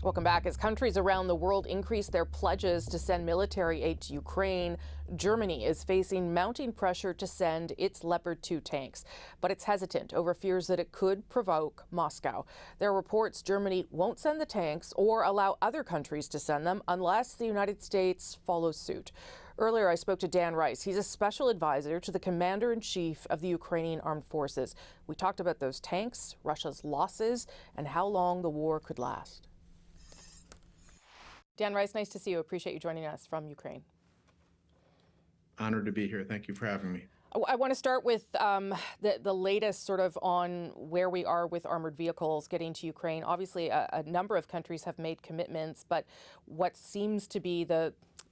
Welcome back. As countries around the world increase their pledges to send military aid to Ukraine, Germany is facing mounting pressure to send its Leopard 2 tanks, but it's hesitant over fears that it could provoke Moscow. There are reports Germany won't send the tanks or allow other countries to send them unless the United States follows suit. Earlier, I spoke to Dan Rice. He's a special advisor to the commander-in-chief of the Ukrainian Armed Forces. We talked about those tanks, Russia's losses, and how long the war could last. Dan Rice, nice to see you. Appreciate you joining us from Ukraine. Honored to be here. Thank you for having me. I want to start with the latest sort of on where we are with armored vehicles getting to Ukraine. Obviously, a number of countries have made commitments, but what seems to be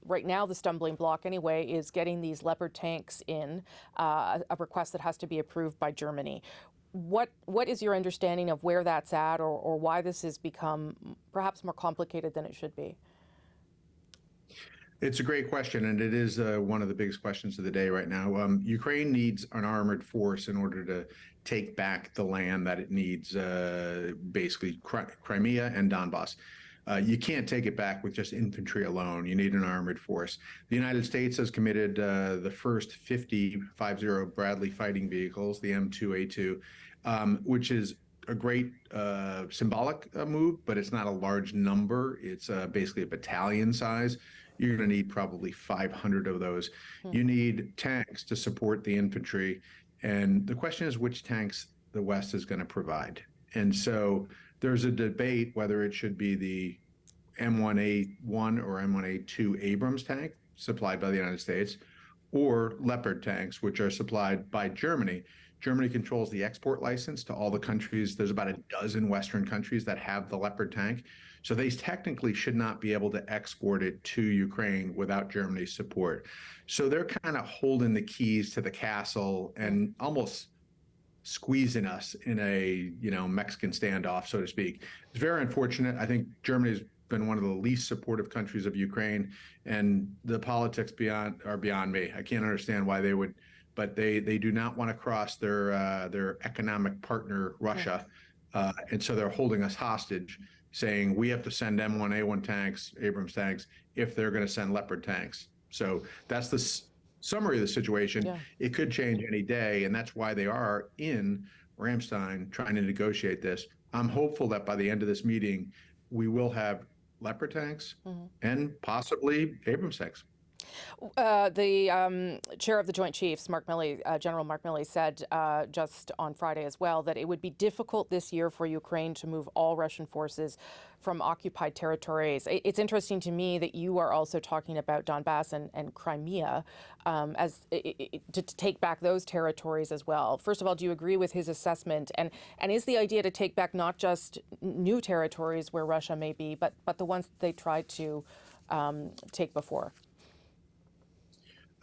right now the stumbling block anyway is getting these Leopard tanks in, a request that has to be approved by Germany. What is your understanding of where that's at, or why this has become perhaps more complicated than it should be? It's a great question, and it is one of the biggest questions of the day right now. Ukraine needs an armored force in order to take back the land that it needs, basically Crimea and Donbass. You can't take it back with just infantry alone. You need an armored force. The United States has committed the first 50 Bradley fighting vehicles, the M2A2, which is a great symbolic move, but it's not a large number. It's basically a battalion size. You're going to need probably 500 of those. You need tanks to support the infantry. And the question is which tanks the West is going to provide. And so there's a debate whether it should be the M1A1 or M1A2 Abrams tank supplied by the United States, or Leopard tanks, which are supplied by Germany. Germany controls the export license to all the countries. There's about a dozen Western countries that have the Leopard tank. So they technically should not be able to export it to Ukraine without Germany's support. So they're kind of holding the keys to the castle and almost squeezing us in a, Mexican standoff, so to speak. It's very unfortunate. I think Germany's been one of the least supportive countries of Ukraine, and the politics are beyond me. I can't understand why they would, but they do not want to cross their economic partner, Russia. And so they're holding us hostage, saying we have to send M1A1 tanks, Abrams tanks, if they're going to send Leopard tanks. So that's the summary of the situation. Yeah. It could change any day, and that's why they are in Ramstein trying to negotiate this. I'm hopeful that by the end of this meeting, we will have Leopard tanks and possibly Abrams tanks. The chair of the Joint Chiefs, General Mark Milley, said just on Friday as well that it would be difficult this year for Ukraine to move all Russian forces from occupied territories. It's interesting to me that you are also talking about Donbass and Crimea to take back those territories as well. First of all, do you agree with his assessment? And is the idea to take back not just new territories where Russia may be, but the ones that they tried to take before?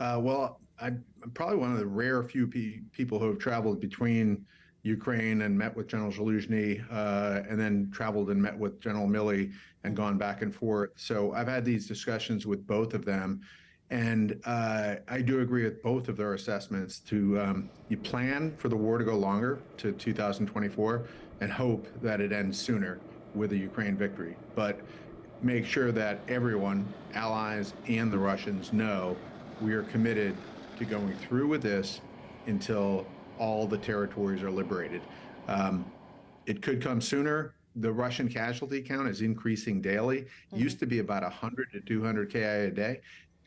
Well, I'm probably one of the rare few people who have traveled between Ukraine and met with General Zaluzhny, and then traveled and met with General Milley and gone back and forth. So I've had these discussions with both of them, and I do agree with both of their assessments. You plan for the war to go longer to 2024 and hope that it ends sooner with a Ukraine victory, but make sure that everyone, allies and the Russians, know we are committed to going through with this until all the territories are liberated. It could come sooner. The Russian casualty count is increasing daily. It used to be about 100 to 200 KI a day,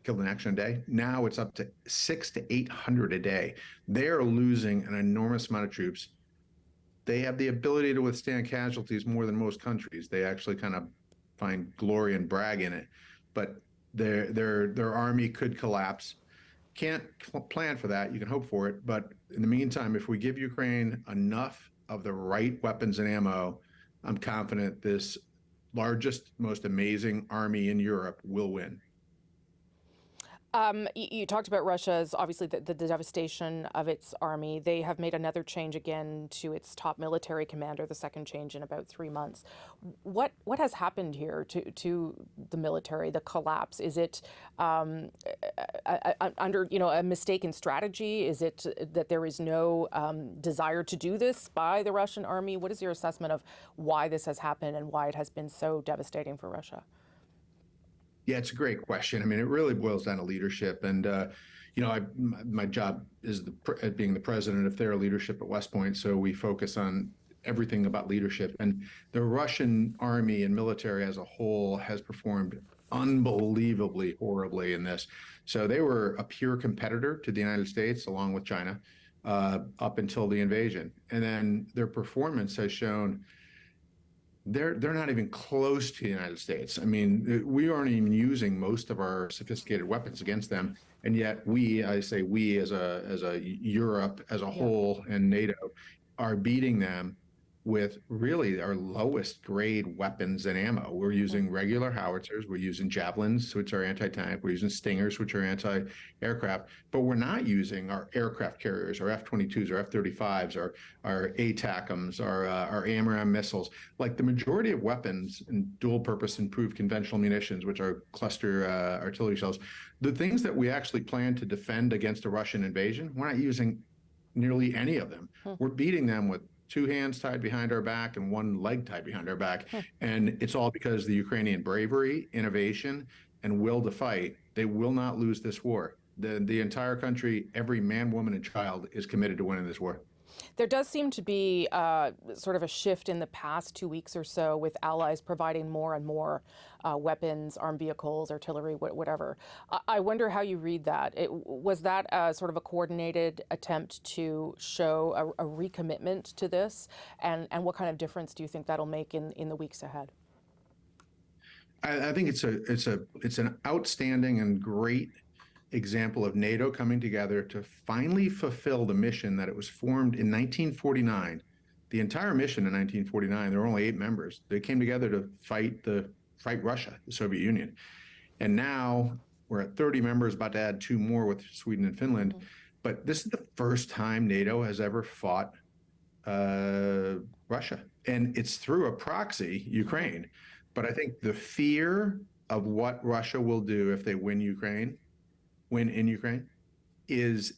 killed in action a day. Now it's up to 600 to 800 a day. They are losing an enormous amount of troops. They have the ability to withstand casualties more than most countries. They actually kind of find glory and brag in it, but their army could collapse. Can't plan for that. You can hope for it. But in the meantime, if we give Ukraine enough of the right weapons and ammo, I'm confident this largest, most amazing army in Europe will win. You talked about Russia's, obviously, the devastation of its army. They have made another change again to its top military commander, the second change in about 3 months. What has happened here to the military, the collapse? Is it under, a mistaken strategy? Is it that there is no desire to do this by the Russian army? What is your assessment of why this has happened and why it has been so devastating for Russia? Yeah, it's a great question. I mean, it really boils down to leadership. And, my job is being the president of Thera Leadership at West Point. So we focus on everything about leadership. And the Russian army and military as a whole has performed unbelievably horribly in this. So they were a pure competitor to the United States, along with China, up until the invasion. And then their performance has shown they're not even close to the United States. I mean, we aren't even using most of our sophisticated weapons against them, and yet I say we as a Europe as a whole and NATO are beating them with really our lowest grade weapons and ammo. We're using regular howitzers, we're using javelins, which are anti-tank, we're using stingers, which are anti-aircraft, but we're not using our aircraft carriers, our F-22s, our F-35s, our ATACMs, our AMRAAM missiles. Like the majority of weapons and dual-purpose improved conventional munitions, which are cluster artillery shells, the things that we actually plan to defend against a Russian invasion, we're not using nearly any of them. We're beating them with two hands tied behind our back and one leg tied behind our back. And it's all because the Ukrainian bravery, innovation, and will to fight. They will not lose this war. The entire country, every man, woman, and child is committed to winning this war. There does seem to be sort of a shift in the past 2 weeks or so with allies providing more and more weapons, armed vehicles, artillery, whatever. I wonder how you read that. Was that sort of a coordinated attempt to show a recommitment to this? And what kind of difference do you think that'll make in the weeks ahead? I think it's an outstanding and great example of NATO coming together to finally fulfill the mission that it was formed in 1949. The entire mission in 1949, there were only 8 members. They came together to fight Russia, the Soviet Union. And now we're at 30 members, about to add 2 more with Sweden and Finland. But this is the first time NATO has ever fought Russia. And it's through a proxy, Ukraine. But I think the fear of what Russia will do if they win in Ukraine, is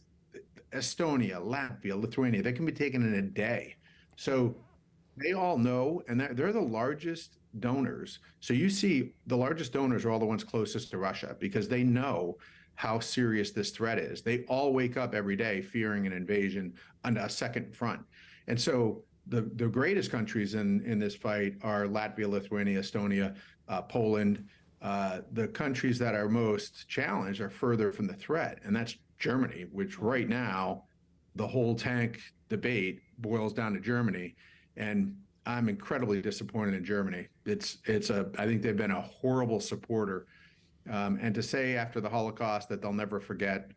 Estonia, Latvia, Lithuania. They can be taken in a day. So they all know, and they're the largest donors. So you see the largest donors are all the ones closest to Russia because they know how serious this threat is. They all wake up every day fearing an invasion on a second front. And so the greatest countries in this fight are Latvia, Lithuania, Estonia, Poland. The countries that are most challenged are further from the threat, and that's Germany, which right now, the whole tank debate boils down to Germany, and I'm incredibly disappointed in Germany. I think they've been a horrible supporter, and to say after the Holocaust that they'll never forget,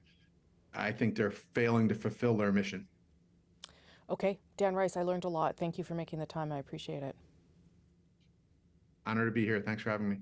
I think they're failing to fulfill their mission. Okay, Dan Rice, I learned a lot. Thank you for making the time. I appreciate it. Honor to be here. Thanks for having me.